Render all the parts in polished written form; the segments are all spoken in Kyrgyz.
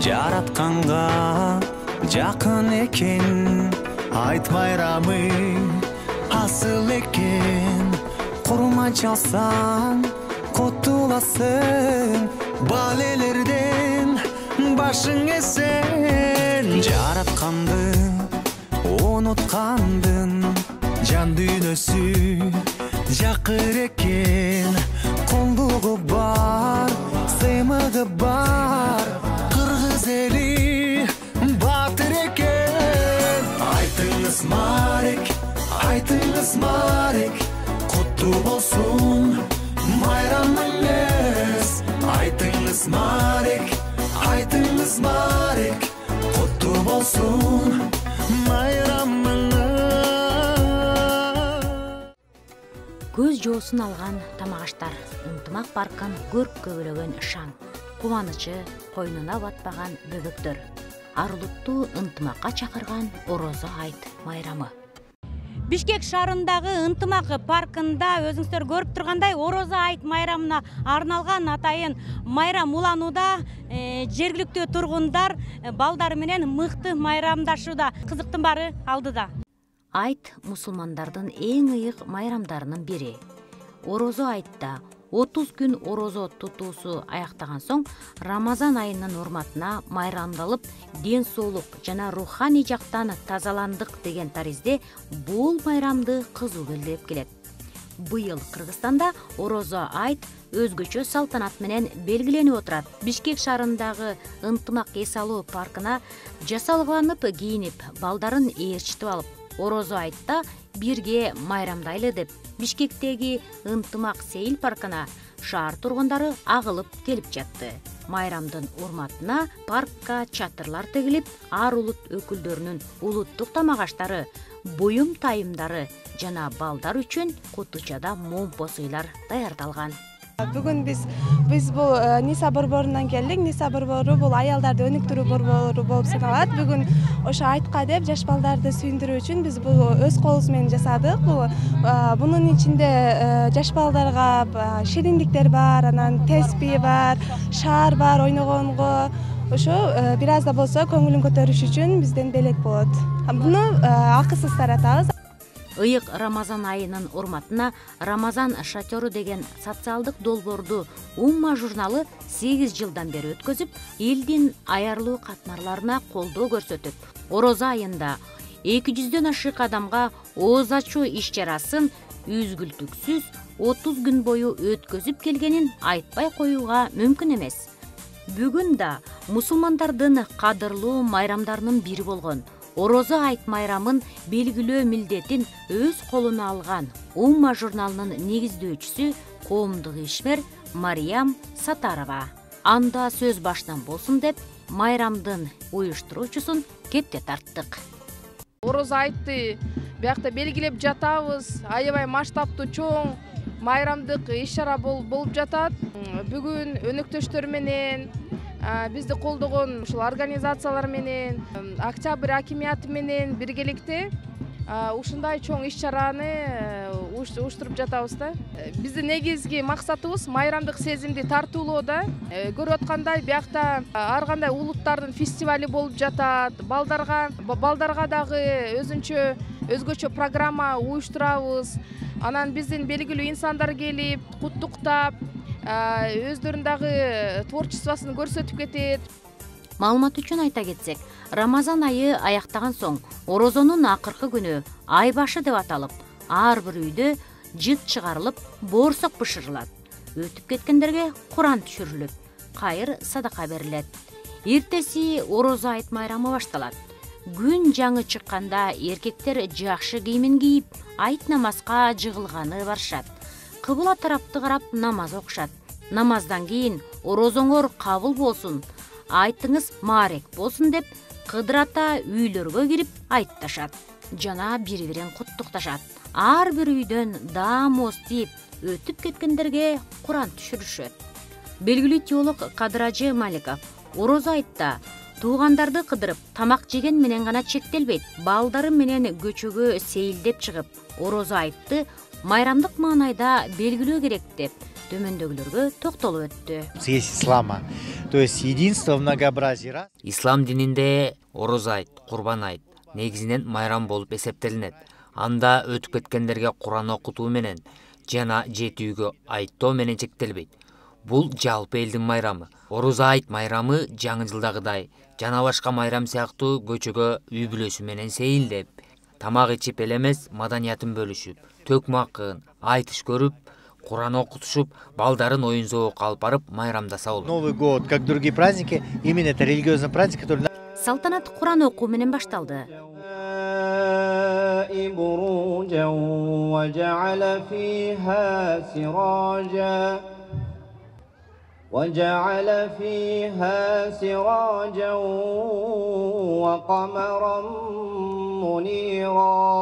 жаратканга жакын экен, айт майрамы асыл экен. Курма чалсаң кутуласың, балелерден башың эсен. Жаратканды унуткандын, жан дүйнөсү жакыр экен. Колдугу бар, сыймыгы бар, кыргыз эли батыр экен. Айтыңыз Марек, айтыңыз Марек, куттуу болсун майрамыңыз. Айтыңыз Марек, айтыңыз Марек, куттуу болсун майрамыңыз. Көз жоосун алган тамагаштар ынтымак паркын көрүп көбөлөгөн шаң, кубанычы койнуна батпаган бөбөктөр, арулуттуу ынтымакка чакырган Орозо айт майрамы. Бишкек шаарындагы ынтымак паркында өзүңүздөр көрүп тургандай Орозо айт майрамына арналган атайын майрам уланууда. Жергиликтүү тургундар балдары менен мыкты майрамдашууда. Кызыктын баары алдыда. Айт мусулмандардын эң ыйык майрамдарынын бири. Орозо айтта 30 күн орозо тутуусу аяктаган соң Рамазан айынын урматына майрамдалып, ден соолук жана руханий жактан тазаландык деген таризде бул майрамды кызуу белгилеп келет. Быйыл Кыргызстанда Орозо айт өзгөчө салтанат менен белгиленип отурат. Бишкек шаарындагы ынтымак эс алуу паркына жасалганып кийинип, балдарын ээрчитип алып, Орозо айтта бирге майрамдайлы деп Бишкектеги ынтымак сейил паркына шаар тургундары агылып келип жатты. Майрамдын урматына паркка чатырлар тегилип, ар улут өкүлдөрүнүн улуттук тамагаштары, буюм тайымдары жана балдар үчүн кутучада момпо суйлар даярдалган. Бүгүн биз бул Ниса борборунан келдик. Ниса борбору бул аялдарды өнүктүрүү борбору болуп саналат. Бүгүн ошо айтка деп жаш балдарды сүйүндүрүү үчүн биз бул өз колубуз менен жасадык. Бунун ичинде жаш балдарга шириндиктер бар, анан теспи бар, шаар бар ойногонго. Ошо бир аз да болсо көңүлүн көтөрүш үчүн бизден белек болот. Буну акысыз таратабыз. Ыйык Рамазан айынын урматына Рамазан шатёру деген социалдык долбоорду Умма журналы 8 жылдан бери өткөзүп, элдин аярлуу катмарларына колдоо көрсөтүп, Орозо айында 200дөн ашык адамга ооз ачуу иш-чарасын үзгүлтүксүз 30 күн бою өткөзүп келгенин айтпай коюуга мүмкүн эмес. Бүгүн да мусулмандардын кадырлуу майрамдарынын бири болгон Орозо айт майрамын белгилөө милдетин өз колуна алган Умма журналынын негиздөөчүсү коомдук ишмер Мариям Сатарова. Анда сөз башынан болсун деп майрамдын уюштуруучусун кепке тарттык. Орозо айтты биякта белгилеп жатабыз. Аябай масштабтуу чоң майрамдык иш-чара болуп жатат. Бүгүн өнөктөштөр менен бизди колдогон ушул организациялар менен, Октябрь акимияты менен биргеликте ушундай чоң иш-чараны уюштуруп жатабыз да. Биздин негизги максатыбыз майрамдык сезимди тартуулоо да. Көрүп аткандай биякта ар кандай улуттардын фестивали болуп жатат. Балдарга дагы өзгөчө программа уюштурабыз. Анан биздин белгилүү инсандар келип, куттуктап, өздөрүн дагы творчествосын көрсөтүп кетет. Маалымат үчүн айта кетсек, Рамазан айы аяктаган соң Орозонун акыркы күнү ай башы деп аталып, ар бир үйдө жыт чыгарылып, боорсок бышырылат. Өтүп кеткендерге Куран түшүрүлүп, кайыр садака берилет. Эртеси Орозо айт майрамы башталат. Күн жаңы чыкканда эркектер жакшы кийимин кийип, айт намазга жыгылганы барышат. Кыбла тарапты карап намаз окушат. Намаздан кийин орозоңор кабыл болсун, айтыңыз маарек болсун деп кыдырата үйлөргө кирип айтташат. Жана бири-бирин куттукташат. Ар бир үйдөн даамоз тип, өтүп кеткендерге Куран түшүрүшөт. Белгилүү теолог Кадыражы Маликов Орозо айтта туугандарды кыдырып, тамак жеген менен гана чектелбейт. Балдары менен көчөгө сейилдеп чыгып, Орозо айтты майрамдык маанайда белгилөө керек деп төмөндөгүлөргө токтолуп өттү. Здесь ислама, то есть единство в многообразии. Ислам дининде орозо айт, курбан айт негизинен майрам болуп эсептелинет. Анда өтүп кеткендерге Куран окутуу менен жана жетүүгө айттоо менен чектелбейт. Бул жалпы элдин майрамы. Орозо айт майрамы жаңы жылдагыдай жана башка майрам сыяктуу көчөгө үй бүлөсү менен сейилдеп, тамак ичип эле эмес, маданиятын бөлүшүп, төкмакын, айтыш көрүп, Куран окутушуп, балдарын оюн зоокко алып барып майрамдаса болот. Новый год, как другие праздники, именно это религиозный праздник, который... Салтанат Куран окуу менен башталды. وجعل فيها سراجا وقمرا منيرا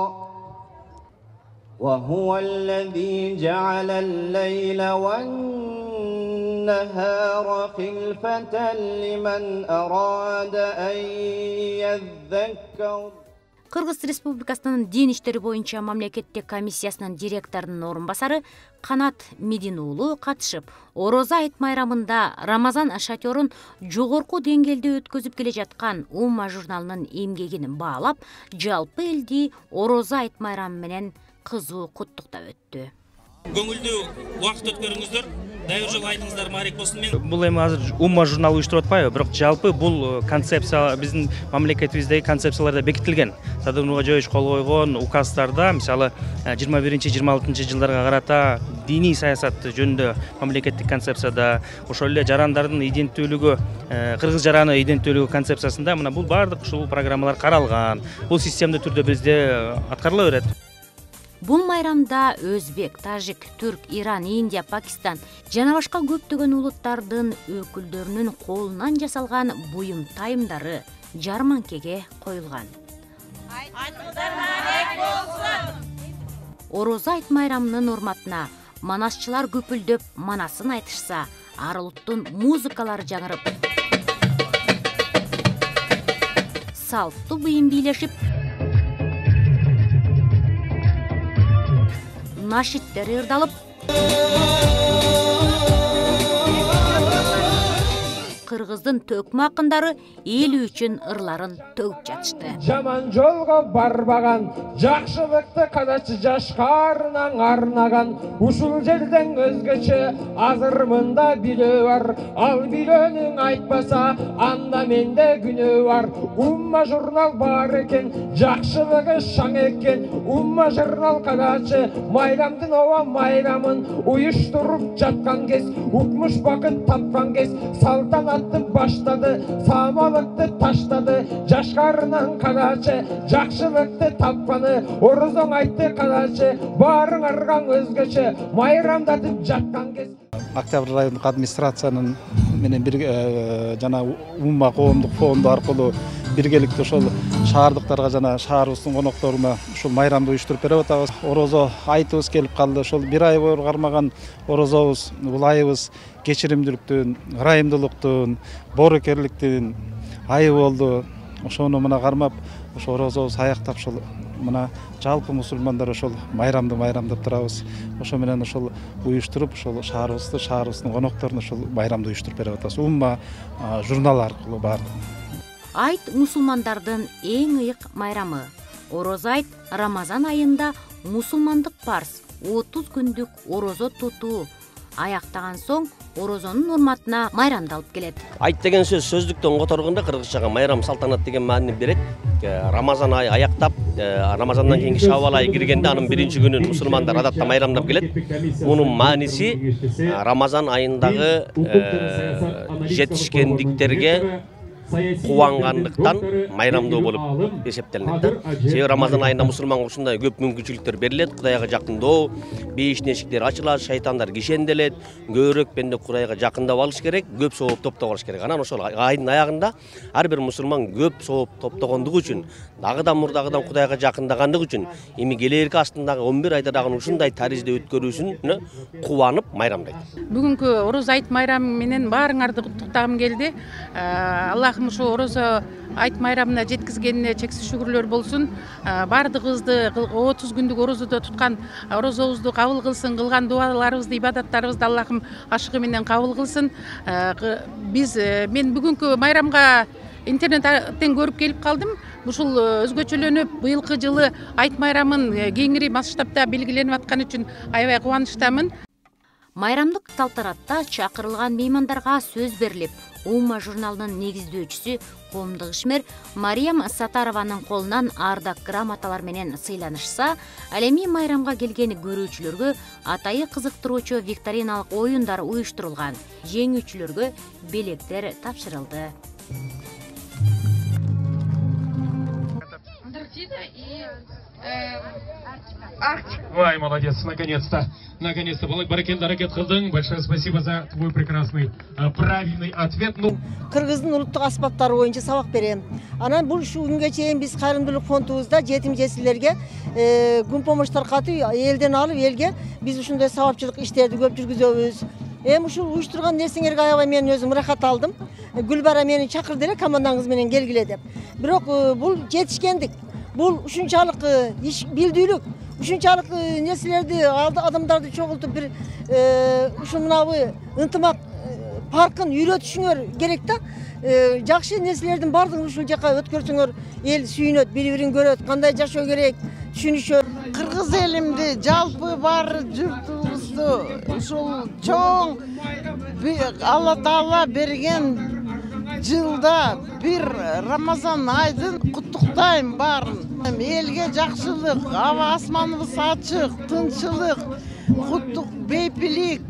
وهو الذي جعل الليل والنهار خلفة لمن أراد أن يذكر. Кыргыз Республикасынын дин иштери боюнча мамлекеттик комиссиясынын директорунун орун басары Канат Медин уулу катышып, орозо айт майрамында Рамазан шатёрун жогорку деңгээлде өткөзүп келе жаткан Умма журналынын эмгегин баалап, жалпы элди орозо айт майрамы менен кызуу куттуктап өттү. Көңүлдүү убакыт өткөрүңүздөр. Дайыр жыл айтыңыздар марек болсын. Мен бул эми азыр Умма журналы уюштуруп атпайбы, бирок жалпы бул концепция биздин мамлекетибиздеги концепцияларда бекитилген. Садыр Нуркожоевич кол койгон указдарда, мисалы 21-26 жылдарга карата диний саясат жөнүндө мамлекеттик концепцияда, ошол эле жарандардын иденттүүлүгү, кыргыз жараны иденттүүлүгү концепциясында мына бул баардык ушул программалар каралган. Бул системдүү түрдө бизде аткарыла берет. Бул майрамда өзбек, тажик, түрк, Иран, Индия, Пакистан жана башка көптөгөн улуттардын өкүлдөрүнүн колунан жасалган буюм тайымдары жарманкеге коюлган. Орозо айт майрамынын урматына манасчылар көпүлдөп манасын айтышса, ар улуттун музыкалары жаңырып, салттуу буюм бийлешип, нашиттер ырдалып, кыргыздын төкмө акындары эл үчүн ырларын төгүп жатышты. Жаман жолго барбаган, жакшылыкты кадачы жашкарынан арнаган, ушул жерден өзгөчө азыр мында билөө бар. Ал билөөнүң айтпаса, анда менде күнөө бар. Умма журнал бар экен, жакшылыгы шаң экен. Умма журнал кадачы майрамдын ова майрамын уюштуруп жаткан кез, укмуш бакыт тапкан кез, салтанат баштады, самалыкты таштады, жашкарынан кадачы, жакшылыкты тапканы, орозоң айтты кадачы, баарың арган өзгөчө, майрамдатып жаткан кез. Октябрь райондук администрациянын менен бир жана Умма коомдук фонду аркылуу биргеликте ошол шаардыктарга жана шаарыбыздын конокторуна ушул майрамды уюштуруп берип атабыз. Орозо айтыбыз келип калды. Ошол бир ай бою кармаган орозобуз, бул айыбыз кечиримдүүлүктүн, ырайымдуулуктун, боорукерликтин айы болду. Ошону мына кармап, ошо орозобуз аяктап ошол мына жалпы мусулмандар ошол майрамды майрамдап турабыз. Ошо менен ошол уюштуруп, ошол шаарыбыздын конокторуна ошол майрамды уюштуруп берип атабыз. Умма журнал аркылуу баардык. Айт мусулмандардын эң ыйык майрамы. Орозо айт Рамазан айында мусулмандык парз 30 күндүк орозо тутуу аяктаган соң орозонун урматына майрамды алып келет. Айт деген сөз сөздүктөн которгондо кыргызчага майрам салтанат деген маани берет. Рамазан айы аяктап, Рамазандан кийинки Шаввал айы киргенде анын биринчи күнүн мусулмандар адатта майрамдап келет. Мунун мааниси Рамазан айындагы жетишкендиктерге кубангандыктан майрамдоо болуп эсептелинет. Себеби Рамазан айында мусулманга ушундай көп мүмкүнчүлүктөр берилет. Кудайга жакындоо, бейиш эшиктер ачылат, шайтандар кишенделет. Көбүрөөк бенде Кудайга жакындап алыш керек, көп сооп топтоп алыш керек. Анан ошол айдын аягында ар бир мусулман көп сооп топтогондугу үчүн, дагы да мурдагыдан Кудайга жакындагандыгы үчүн, эми келээрки астындагы 11 айда дагы ушундай таризде өткөрүүсүн кубанып майрамдайт. Бүгүнкү орозо айт майрамы менен баарыңарды куттуктагым келди. Аллах Аллахым ушу орозо айт майрамына жеткизгенине чексиз шүгүрлөр болсун. Бардыгыбызды 30 күндүк орозодо туткан орозобузду кабыл кылсын, кылган дуаларыбызды, ибадаттарыбызды Аллахым ашыгы менен кабыл кылсын. Мен бүгүнкү майрамга интернеттен көрүп келип калдым. Ушул өзгөчөлөнүп, быйылкы жылы айт майрамын кеңири масштабта белгиленип аткан үчүн аябай кубанычтамын. Майрамдык талтаратта чакырылган меймандарга сөз берилип, Ума журналынын негиздөөчүсү коомдук ишмер Мариям Сатарованын колунан ардак грамоталар менен сыйланышса, ал эми майрамга келген көрүүчүлөргө атайы кызыктыруучу викториналык оюндар уюштурулган. Жеңүүчүлөргө белектер тапшырылды. Ой, молодец, наконец-то. Наконец-то, Баракенда, ракет кылдың. Большое спасибо за твой прекрасный, правильный ответ. Кыргыздын улуттук аспаптары боюнча сабак берем. Анан бул ушу күнгө чейин биз кайрымдуулук фондубузда жетим жесирлерге күн помощь таркатып, элден алып элге биз ушундай сабапчылык иштерди көп жүргүзөбүз. Ушул уюштурган нерсеңерге аябай мен өзүм ырахат алдым. Гүлбара мени чакырды эле командаңыз менен келгиле деп. Бирок бул жетишкендик. Бул ушунчалык иш билдүүлүк, ушунчалык нерселерди адамдарды чогултуп бир ушунабы ынтымак паркын үйрөтүшүңөр керек да. Жакшы нерселердин баардыгын ушул жака өткөрсөңөр эл сүйүнөт, бири-бирин көрөт, кандай жашоо керек, түшүнүшөт. Кыргыз элимди жалпы бар журтубузду ушул чоң Алла Таала берген жылда бир Рамазан айдын куттуктайм барын. Элге жакшылык, аба асманыбыз ачык, тынчылык, куттук, бейпилик,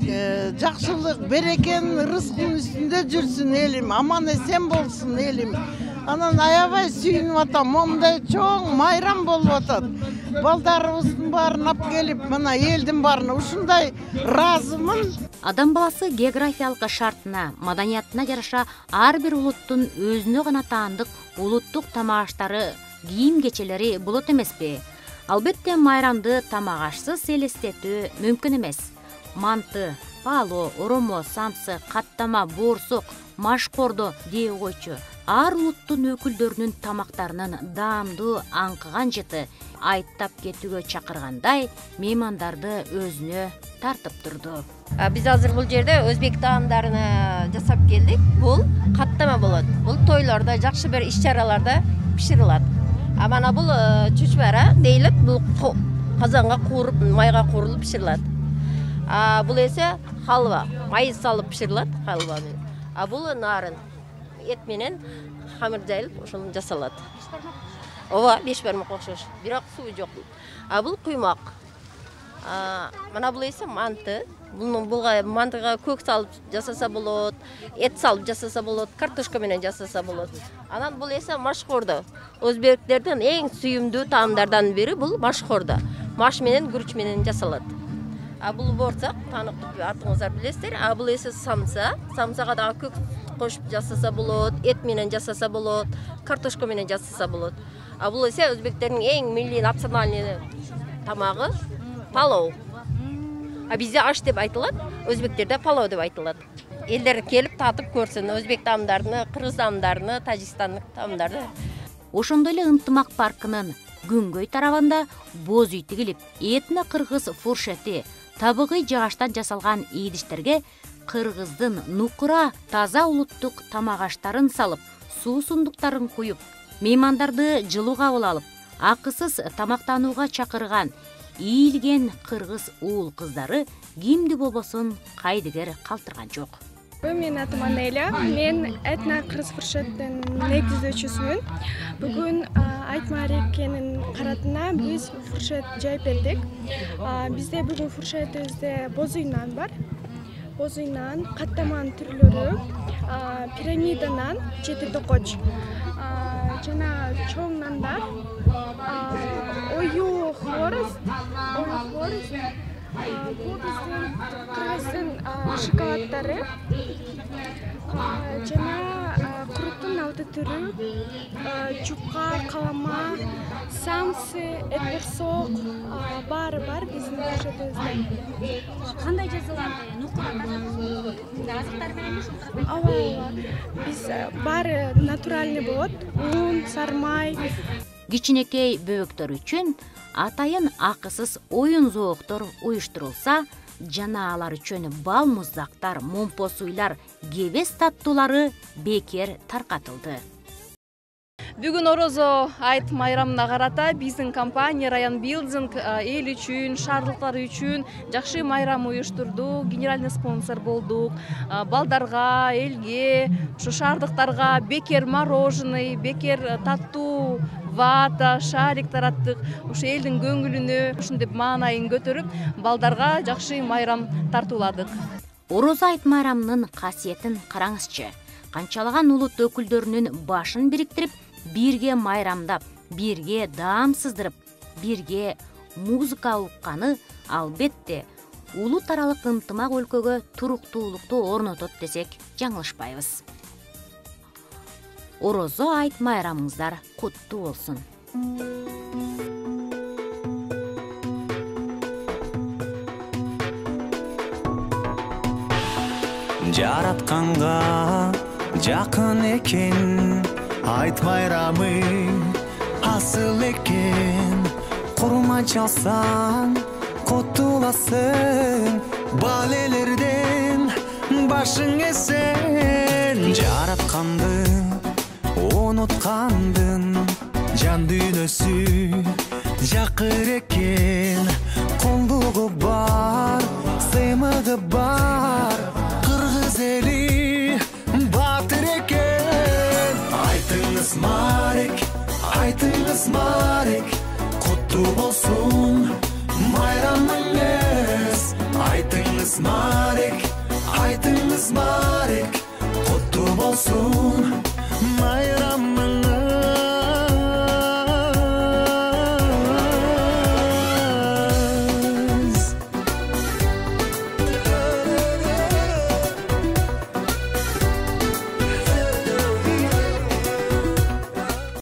жакшылык, берекенин рызкынын үстүндө жүрсүн элим, аман эсен болсун элим. Анан аябай сүйүнүп атам, момундай чоң майрам болуп атат. Балдарыбыздын баарын алып келип, мына элдин баарына ушундай ыраазымын. Адам баласы географиялык шартына, маданиятына жараша ар бир улуттун өзүнө гана таандык улуттук тамак аштары, кийим кечелери болот эмеспи? Албетте майрамды тамак ашсыз элестетүү мүмкүн эмес. Манты, пало, оромо, самсы, каттама, боорсок, машкордо дей койчу ар улуттун өкүлдөрүнүн тамактарынын даамдуу аңкыган жыты айттап кетүүгө чакыргандай меймандарды өзүнө тартып турду. Биз азыр бул жерде өзбек таамдарын жасап келдик. Бул каттама болот. Бул тойлордо, жакшы бир иш-чараларда пиширилат. Мана бул чучмара дейилет. Бул казанга кууруп, майга куурулуп пиширилат. Бул эсе халва, майыз салып пиширилат, халваны. Бул нарын, эт менен хамыр жайылып, ошону жасалат. Ооба, 5 бармак окшош, бирок суу жок. Бул куймак. Мана бул эсе манты. Булга мантыга көк салып жасаса болот, эт салып жасаса болот, картошка менен жасаса болот. Анан бул эсе машкордо. Өзбектердин эң сүйүмдүү таамдардан бири бул машкордо. Маш менен, күрүч менен жасалат. Бул боорсак, таныктуу атыңыздар билесиздер. Бул эсе самса. Самсага да көк кошуп жасаса болот, эт менен жасаса болот, картошка менен жасаса болот. Бул эсе өзбектердин эң милли национальный тамагы палау. Бизде аш деп айтылат, өзбектерде палау деп айтылат. Элдер келип татып көрсүн өзбек таамдарын, кыргыз таамдарын, тажикстандык таамдарды. Ошондой эле ынтымак паркынын күнгөй тарабында боз үй тигилип, этно кыргыз фуршети, табыгый жагачтан жасалган ийдиштерге кыргыздын нукура таза улуттук тамак аштарын салып, суу сундуктарын куюп, меймандарды жылуу кабыл алып, акысыз тамактанууга чакырган ийилген кыргыз уул кыздары кимди болбосун кайдыгер калтырган жок. Менин атым Анеля, мен этно кыргыз фуршеттин негиздөөчүсүмүн. Бүгүн айт маарекенин каратына биз фуршет жайып бердик. Бизде бүгүн фуршетибизде боз үй нан бар. Боз үй нан, каттаманын түрлөрү, пирамида нан, жети токоч, жана чоң нандар, ою хворост, бул биздин кыргыздын шоколаддары, жана куруттун 6 түрү, жупка, калама, самсы, эт борсок, баары бар биздин фуршетибизде. Кандай жасалат? Нукура ооба биз баары натуральный болот, ун, сармай. Кичинекей бөбөктөр үчүн атайын акысыз оюн зооктор уюштурулса, жана алар үчүн бал муздактар, момпо суйлар, кебес таттуулары бекер таркатылды. Бүгүн орозо айт майрамына карата биздин компания Район Билдинг эл үчүн, шаардыктар үчүн жакшы майрам уюштурду. Генеральный спонсор болдук. Балдарга, элге, ушу шаардыктарга бекер мороженый, бекер таттуу вата, шарик тараттык. Ушу элдин көңүлүнө ушундай маанайын көтөрүп, балдарга жакшы майрам тартууладык. Орозо айт майрамынын касиетин караңызчы. Канчалаган улут өкүлдөрүнүн башын бириктирип, бирге майрамдап, бирге даам сыздырып, бирге музыка укканы албетте улут аралык ынтымак өлкөгө туруктуулукту орнотот десек жаңылышпайбыз. Орозо айт майрамыңыздар куттуу болсун. Жаратканга жакын экен, айт майрамы асыл экен. Курма чалсаң кутуласың, балелерден башың эсен. Жаратканды унуткандын жан дүйнөсү жакыр экен. Колдугу бар, сыймыгы бар, кыргыз эли батыр экен. Айтыңыз Марек, айтыңыз Марек, куттуу болсун майрамыңыз. Айтыңыз Марек.